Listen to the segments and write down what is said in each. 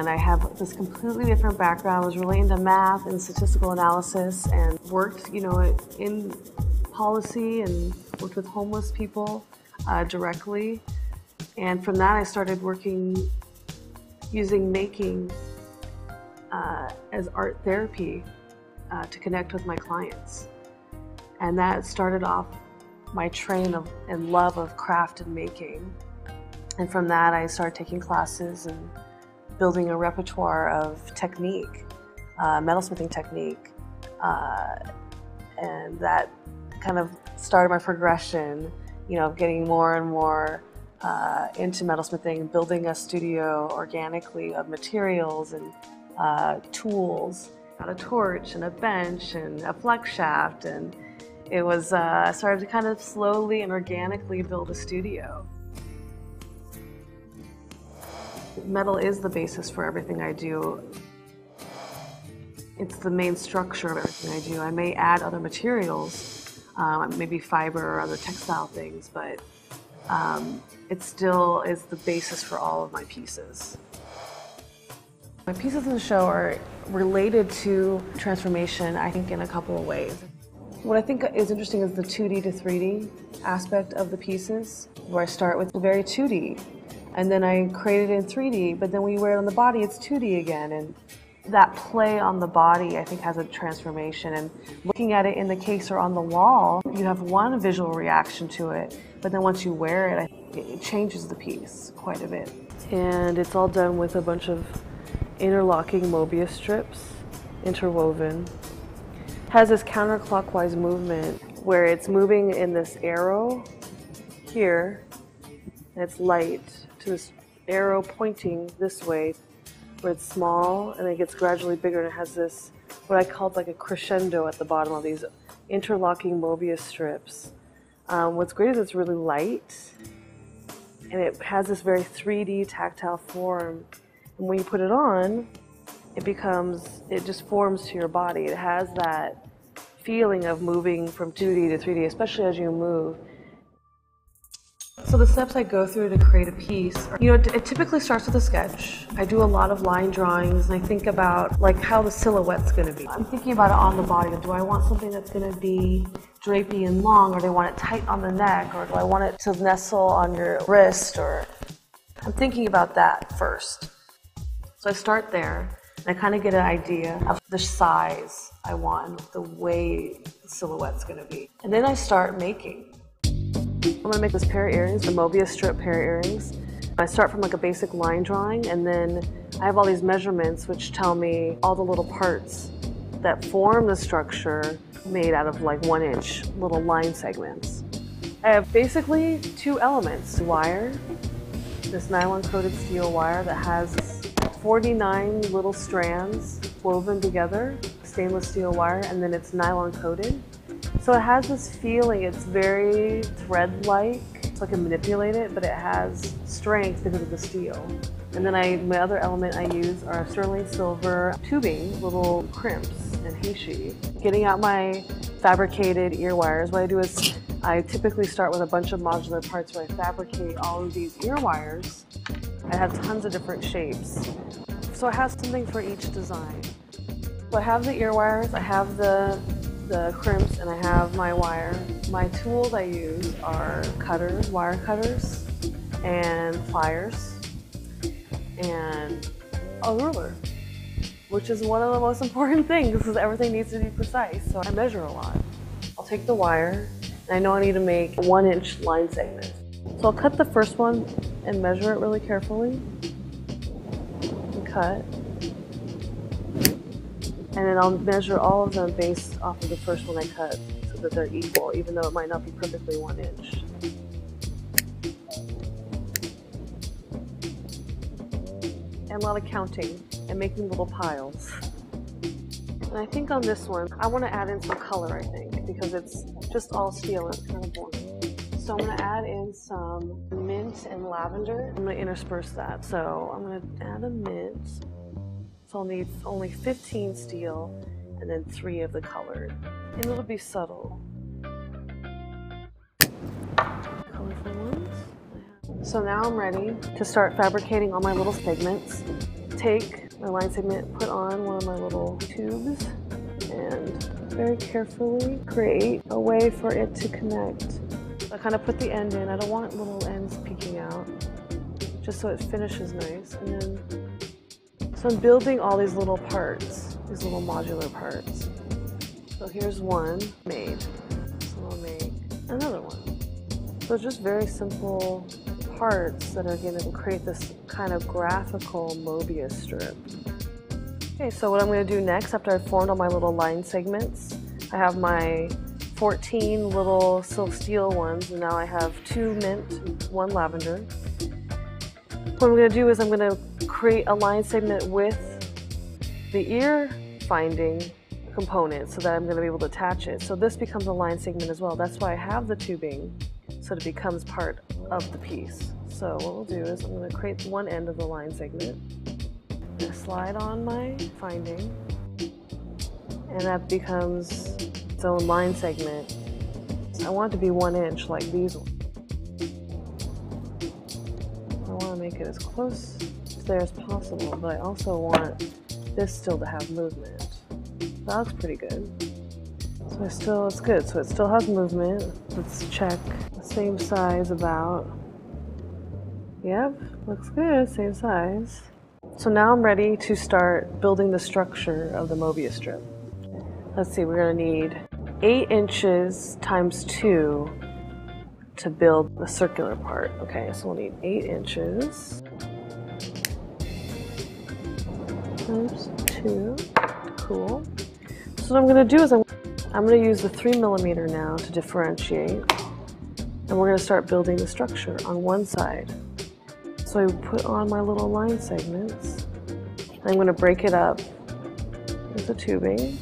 and I have this completely different background. I was really into math and statistical analysis and worked, in policy and worked with homeless people directly. And from that, I started working using making as art therapy to connect with my clients. And that started off my train of and love of craft and making. And from that, I started taking classes and building a repertoire of technique, metalsmithing technique. And that kind of started my progression, of getting more and more into metalsmithing, building a studio organically of materials and tools. Got a torch and a bench and a flex shaft, and it was, I started to kind of slowly and organically build a studio. Metal is the basis for everything I do. It's the main structure of everything I do. I may add other materials, maybe fiber or other textile things, but it still is the basis for all of my pieces. My pieces in the show are related to transformation, I think, in a couple of ways. What I think is interesting is the 2D to 3D aspect of the pieces, where I start with very 2D, and then I create it in 3D, but then when you wear it on the body, it's 2D again. And that play on the body, I think, has a transformation. And looking at it in the case or on the wall, you have one visual reaction to it, but then once you wear it, it changes the piece quite a bit. And it's all done with a bunch of interlocking Mobius strips, interwoven. Has this counterclockwise movement where it's moving in this arrow here, and it's light to this arrow pointing this way, where it's small and it gets gradually bigger, and it has this, what I called like a crescendo at the bottom of these interlocking Mobius strips. What's great is it's really light, and it has this very 3D tactile form. And when you put it on, it just forms to your body. It has that feeling of moving from 2D to 3D, especially as you move. So the steps I go through to create a piece, it typically starts with a sketch. I do a lot of line drawings, and I think about like how the silhouette's going to be. I'm thinking about it on the body. Do I want something that's going to be drapey and long, or do I want it tight on the neck, or do I want it to nestle on your wrist? Or I'm thinking about that first. So I start there, and I kind of get an idea of the size I want, the way the silhouette's going to be. And then I start making. I'm going to make this pair of earrings, the Mobius strip pair of earrings. I start from like a basic line drawing, and then I have all these measurements which tell me all the little parts that form the structure made out of like 1-inch little line segments. I have basically two elements: wire, this nylon coated steel wire that has 49 little strands woven together, stainless steel wire, and then it's nylon coated. So it has this feeling, it's very thread-like, so I can manipulate it, but it has strength because of the steel. And then my other element I use are sterling silver tubing, little crimps and heishi. Getting out my fabricated ear wires, what I do is I typically start with a bunch of modular parts where I fabricate all of these ear wires. I have tons of different shapes. So I have something for each design. So I have the ear wires, I have the crimps, and I have my wire. My tools I use are cutters, wire cutters, and pliers, and a ruler, which is one of the most important things because everything needs to be precise. So I measure a lot. I'll take the wire, and I know I need to make 1-inch line segments. So I'll cut the first one and measure it really carefully, and cut. And then I'll measure all of them based off of the first one I cut so that they're equal, even though it might not be perfectly 1 inch. And a lot of counting and making little piles. And I think on this one, I want to add in some color, I think, because it's just all steel and it's kind of boring. So I'm going to add in some mint and lavender. I'm going to intersperse that. So I'm going to add a mint. So I'll need only 15 steel and then 3 of the colored. And it'll be subtle. Colorful ones. So now I'm ready to start fabricating all my little segments. take my line segment, put on one of my little tubes, and very carefully create a way for it to connect. I kind of put the end in. I don't want little ends peeking out, just so it finishes nice. And then, so I'm building all these little parts, these little modular parts. So here's one made. So I'll make another one. So it's just very simple parts that are going to create this kind of graphical Mobius strip. Okay, so what I'm going to do next, after I've formed all my little line segments, I have my 14 little silk steel ones, and now I have 2 mint and 1 lavender. What I'm going to do is I'm going to create a line segment with the ear finding component so that I'm going to be able to attach it. So this becomes a line segment as well. That's why I have the tubing, so it becomes part of the piece. So what we'll do is I'm going to create one end of the line segment. I'm going to slide on my finding, and that becomes its own line segment. I want it to be 1 inch like these ones. I want to make it as close to there as possible, but I also want this still to have movement. That looks pretty good. So it's good. So it still has movement. Let's check the same size about. Yep, looks good, same size. So now I'm ready to start building the structure of the Mobius strip. Let's see, we're gonna need 8 inches times 2 to build the circular part. Okay, so we'll need 8 inches times 2. Cool. So what I'm going to do is I'm going to use the 3mm now to differentiate, and we're going to start building the structure on one side. So I put on my little line segments. I'm going to break it up with the tubing.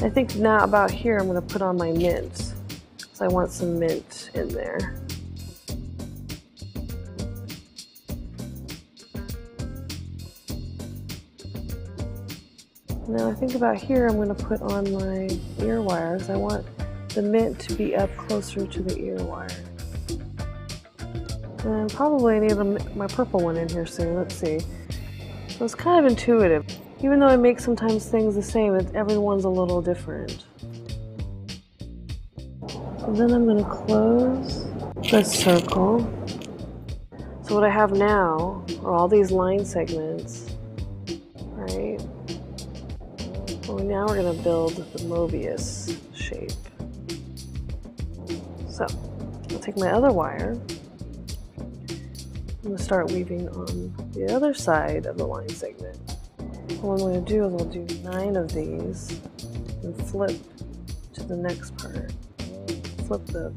I think now about here I'm going to put on my mint, because I want some mint in there. Now I think about here I'm going to put on my ear wires. I want the mint to be up closer to the ear wire. And probably I need my purple one in here soon. Let's see. So it's kind of intuitive. Even though I make sometimes things the same, everyone's a little different. So then I'm going to close the circle. So what I have now are all these line segments, right? Well, now we're going to build the Mobius shape. So I'll take my other wire. I'm going to start weaving on the other side of the line segment. What I'm going to do is I'll do 9 of these and flip to the next part. Flip the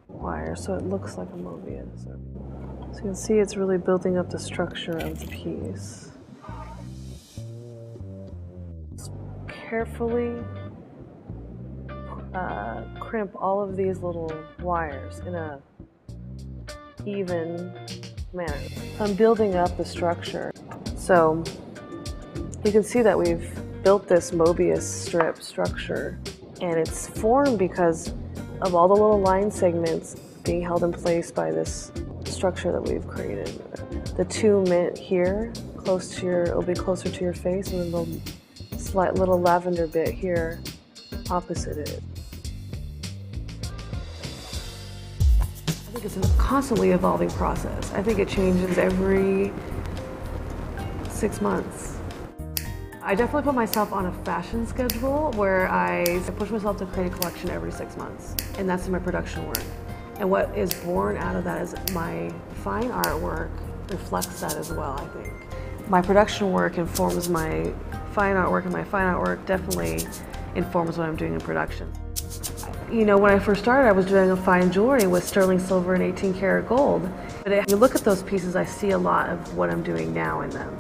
wire so it looks like a Mobius. So you can see it's really building up the structure of the piece. Carefully crimp all of these little wires in a even manner. I'm building up the structure. So you can see that we've built this Mobius strip structure, and it's formed because of all the little line segments being held in place by this structure that we've created. The 2 mint here, it'll be closer to your face, and then the slight little lavender bit here opposite it. I think it's a constantly evolving process. I think it changes every 6 months. I definitely put myself on a fashion schedule where I push myself to create a collection every 6 months, and that's in my production work. And what is born out of that is my fine artwork reflects that as well, I think. My production work informs my fine artwork, and my fine artwork definitely informs what I'm doing in production. You know, when I first started, I was doing a fine jewelry with sterling silver and 18 karat gold. But if you look at those pieces, I see a lot of what I'm doing now in them.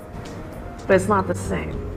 But it's not the same.